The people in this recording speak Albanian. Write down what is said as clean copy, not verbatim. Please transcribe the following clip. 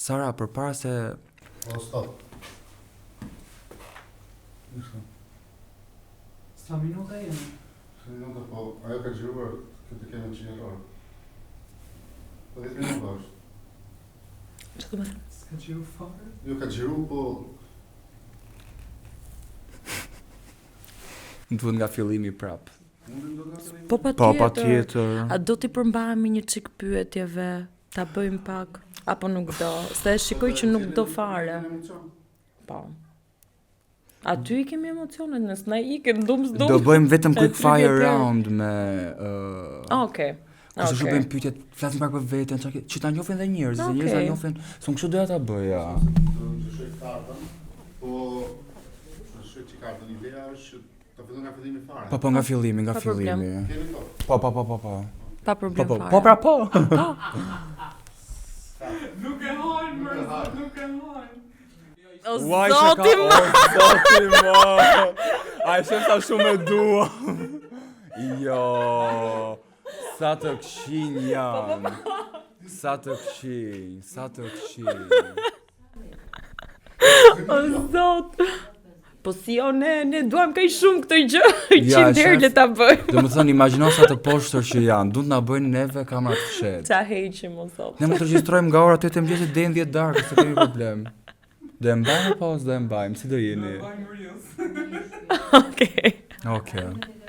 Sara, përpara se O, stop. Sa minuta jemi? Sa minuta, po, ajo ka gjiruar këtë keme 100 orë. Po 10 minuta është. Që të më thënë? S'ka gjiru fare? Jo, ka gjiru, po... më duhet nga fillimi prap. Mundin do nga të një... Po Po, patjetër. patjetër. A do t'i përmbahemi një çik pyetjeve, ta bëjmë pak apo nuk do? Se shikoj që nuk do fare. Po. Aty i kemi emocionet, nësë na ikim dum s'dum. Do bëjmë vetëm quick E fire 30 round me Okej. kështu që bëjmë pyetje, flasim pak për veten, që ta njohin dhe njerëzit, se Okej. njerëzit ta njohin, s'unë kështu doja ta bëja. Do shoj kartën, po... Do shoj që kartën, ideja është që ta fillon nga fillimi fare. Po nga fillimi, nga Pa problem. fillimi. Kemi to. Po. Pa Po, problem po, fare. po, pra po. Nuk e hajnë, mërë, nuk e hajnë. O Uaj, që zoti ka- më! O zoti më! A e shem sa shumë e dua. Jo, sa të këqinj janë. Sa të këqinj, sa të këqinj. O zot! Po si jo, ne duam kaj shumë këtë gjë, Ja, 100 herë shef. le ta bëjmë. Do më thënë, imagjino sa të poshtër që janë, du të na bëjnë neve kamera të fshet. Qa heqim, o zot. Ne më të regjistrojmë nga ora 8 e mëngjesit deri në 10 darkë, se kemi problem. Do e mbajmë apo s'do e mbajmë, si do jeni? Bajnë reels. Okej. Okej.